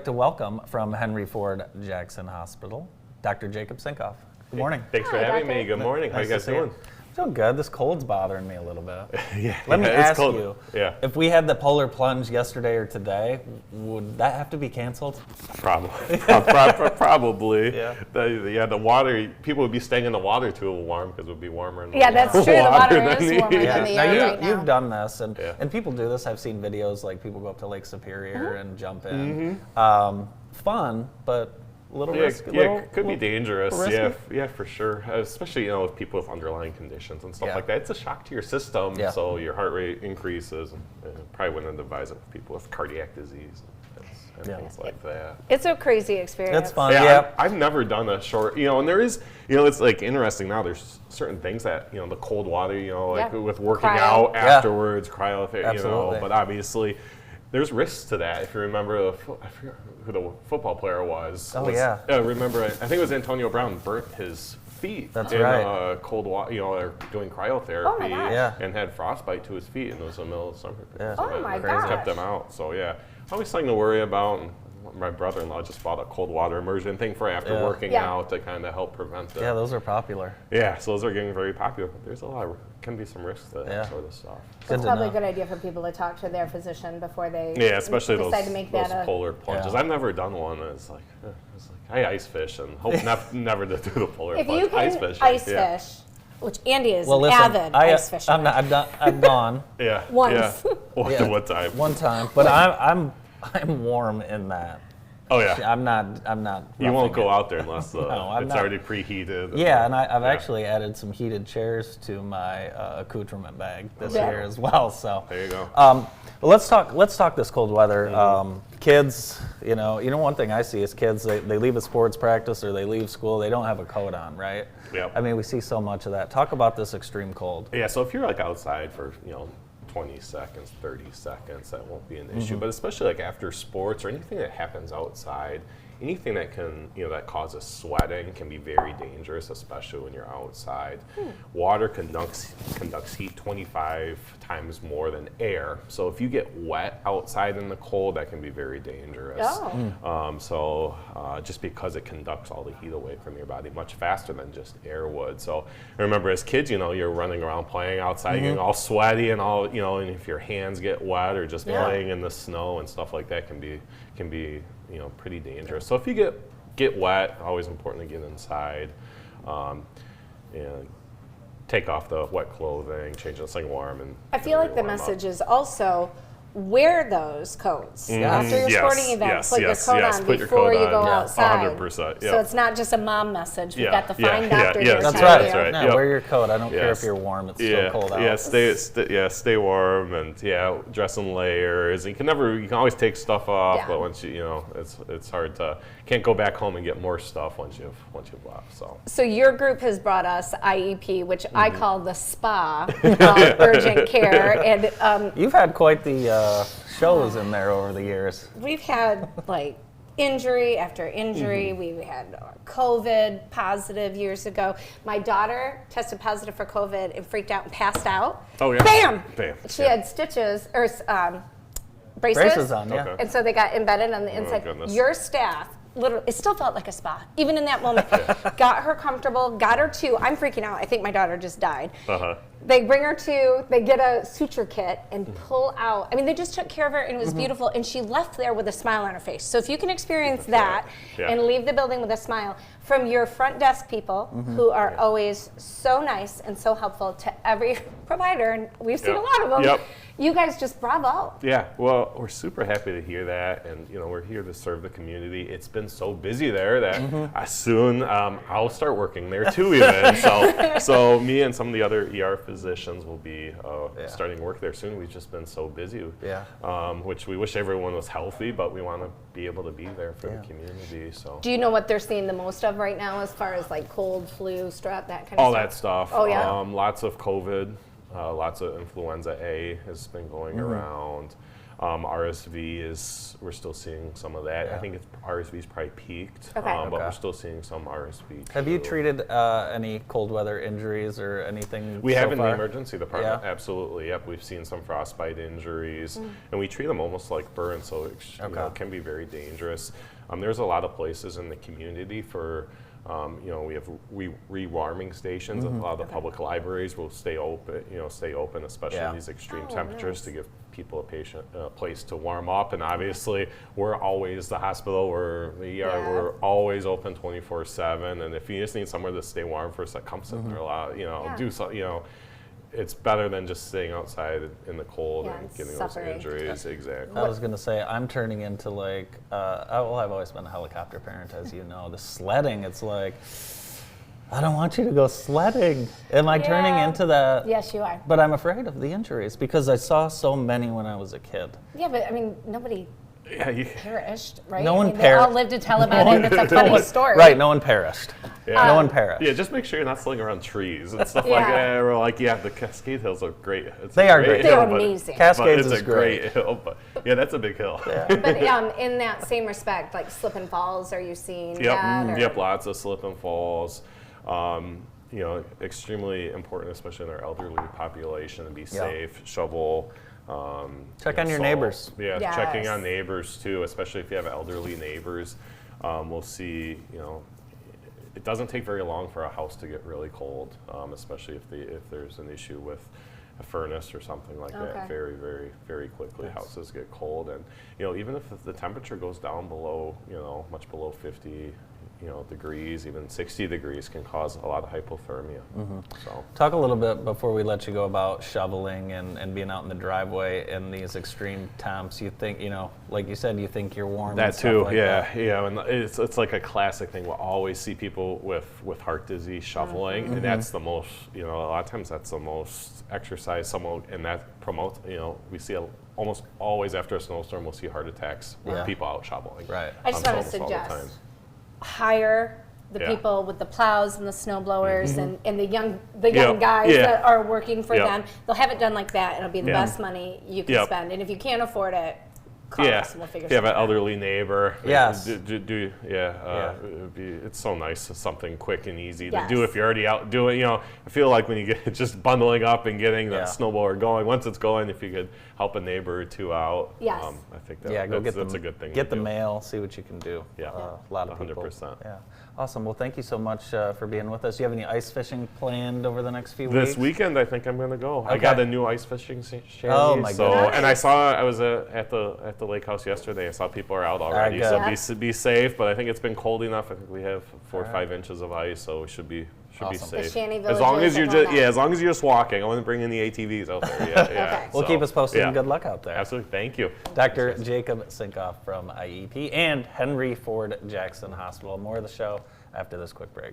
to welcome from Henry Ford Jackson Hospital, Dr. Jacob Sinkoff. Good morning. Thanks for having me. Good morning. How you guys doing? Doing good. This cold's bothering me a little bit. Let me ask you, if we had the polar plunge yesterday or today, would that have to be canceled? Probably. Yeah. The water, people would be staying in the water too warm because it would be warmer in the water. That's true. The water is warmer than the air right now. You've done this, and people do this. I've seen videos like people go up to Lake Superior and jump in. Fun, but a little risky. It could be dangerous. Risky? Yeah, for sure. Especially with people with underlying conditions and stuff like that. It's a shock to your system, so your heart rate increases. And probably wouldn't advise it with people with cardiac disease and things like that. It's a crazy experience. It's fun. I've never done a short. And there is, it's like interesting now. There's certain things that the cold water, like with working out afterwards, cryo, but obviously. There's risks to that. If you remember, I forget who the football player was. Remember, I think it was Antonio Brown burnt his feet in cold water, or doing cryotherapy, and had frostbite to his feet, and it was in the middle of summer. Oh my gosh! Kept them out. So always something to worry about. And my brother-in-law just bought a cold water immersion thing for after working out to kind of help prevent it. Yeah, those are popular. Yeah, so those are getting very popular. But there's can be some risks to that sort of stuff. It's probably a good idea for people to talk to their physician before they especially decide to make those that polar plunges. I've never done one. It's like I ice fish and hope never to do the polar plunge. If you can ice fish, which Andy is an avid ice fisher. I've gone. Once. One time. One time, but I'm warm in that. Oh yeah. I'm not. You won't go out there unless it's already preheated. Yeah, and I've actually added some heated chairs to my accoutrement bag this year as well. So there you go. Well, let's talk this cold weather. Kids, one thing I see is kids. They leave a sports practice or they leave school. They don't have a coat on, right? Yeah. I mean, we see so much of that. Talk about this extreme cold. Yeah. So if you're outside for 20 seconds, 30 seconds, that won't be an issue. But especially after sports or anything that happens outside, anything that can, that causes sweating can be very dangerous, especially when you're outside. Water conducts heat 25 times more than air. So if you get wet outside in the cold, that can be very dangerous. Just because it conducts all the heat away from your body much faster than just air would. So I remember as kids, you're running around playing outside, getting all sweaty and all, and if your hands get wet or just playing in the snow and stuff like that can be pretty dangerous. So if you get wet, always important to get inside, and take off the wet clothing, change it to something warm. And I feel like the message is also wear those coats after your sporting events. Put your coat on before you go outside. 100%. So it's not just a mom message. We've got the fine doctor here. That's right. No, wear your coat. I don't care if you're warm. It's still cold out. Stay warm and dress in layers. And you can always take stuff off, but once it's hard to can't go back home and get more stuff once you've left. So your group has brought us IEP, which I call the spa urgent care, and you've had quite the shows in there over the years. We've had injury after injury. We had COVID positive years ago. My daughter tested positive for COVID and freaked out and passed out. Oh yeah. Bam! She had stitches or braces on, and so they got embedded on the inside. Your staff. Literally, it still felt like a spa, even in that moment. Got her comfortable, got her to, I'm freaking out, I think my daughter just died. They bring her to, they get a suture kit and pull out, they just took care of her and it was beautiful, and she left there with a smile on her face. So if you can experience that and leave the building with a smile, from your front desk people who are always so nice and so helpful to every provider, and we've seen a lot of them, you guys just bravo. Yeah, well, we're super happy to hear that, and we're here to serve the community. It's been so busy there that soon I'll start working there too even. So me and some of the other ER physicians will be starting work there soon. We've just been so busy, which we wish everyone was healthy, but we want to be able to be there for the community. So, do you know what they're seeing the most of right now as far as cold, flu, strep, that kind of stuff? All that stuff. Oh yeah. Lots of COVID. Lots of influenza A has been going around. RSV we're still seeing some of that. I think RSV's probably peaked, but we're still seeing some RSV. Have you treated any cold weather injuries or anything? We have in the emergency department, absolutely. Yep, we've seen some frostbite injuries, and we treat them almost like burns, so it it can be very dangerous. There's a lot of places in the community for. We have rewarming stations. A lot of the public libraries will stay open, especially in these extreme temperatures, to give people a place to warm up. And obviously, we're always the hospital. We're always open 24/7. And if you just need somewhere to stay warm for a second, come sit there, do something. It's better than just staying outside in the cold and getting those injuries. Exactly. I was going to say, I'm turning into I've always been a helicopter parent, as you know. The sledding, it's like, I don't want you to go sledding. Am I turning into that? Yes, you are. But I'm afraid of the injuries because I saw so many when I was a kid. Yeah, but I mean, nobody perished, right? No one perished. They all lived to tell about it. It's a funny story. Right, no one perished. No one perished. Yeah, just make sure you're not slinging around trees and stuff like that. Or the Cascade Hills are great. They are great. They're amazing. Cascades is a great hill, but that's a big hill. Yeah. But in that same respect, like slip and falls, are you seeing that? Yep, lots of slip and falls. Extremely important, especially in our elderly population, to be safe, shovel. Check on your neighbors. Yeah, checking on neighbors too, especially if you have elderly neighbors. We'll see, it doesn't take very long for a house to get really cold, especially if there's an issue with a furnace or something like that. Very, very, very quickly houses get cold. And, even if the temperature goes down below, much below 50 degrees, even 60 degrees can cause a lot of hypothermia. So talk a little bit before we let you go about shoveling and being out in the driveway in these extreme temps. You think, like you said, you think you're warm. That and too, stuff like that. and it's like a classic thing. We'll always see people with heart disease shoveling, and that's the most, a lot of times that's the most exercise and that promotes, we see almost always after a snowstorm, we'll see heart attacks with people out shoveling. Right. I just want to suggest hire the people with the plows and the snow blowers and the young guys that are working for them. They'll have it done like that. It'll be the best money you can spend. And if you can't afford it, call us and we'll figure something out. If you have an elderly neighbor, yes. It's so nice. It's something quick and easy to do if you're already out doing, I feel like when you get just bundling up and getting the snowblower going, once it's going, if you could help a neighbor or two out, I think that's a good thing. Get the mail, see what you can do. Yeah, a lot of 100%. People. Yeah. Awesome. Well, thank you so much for being with us. Do you have any ice fishing planned over the next few weeks? This weekend, I think I'm going to go. I got a new ice fishing shanty. Oh my goodness! And I was at the lake house yesterday. I saw people are out already. So be safe. But I think it's been cold enough. I think we have 4 or 5 inches of ice, so we should be safe. As long as you're just walking. I wouldn't bring any ATVs out there. Well, keep us posted and good luck out there. Absolutely. Thank you. Dr. Jacob Sinkoff from IEP and Henry Ford Jackson Hospital. More of the show after this quick break.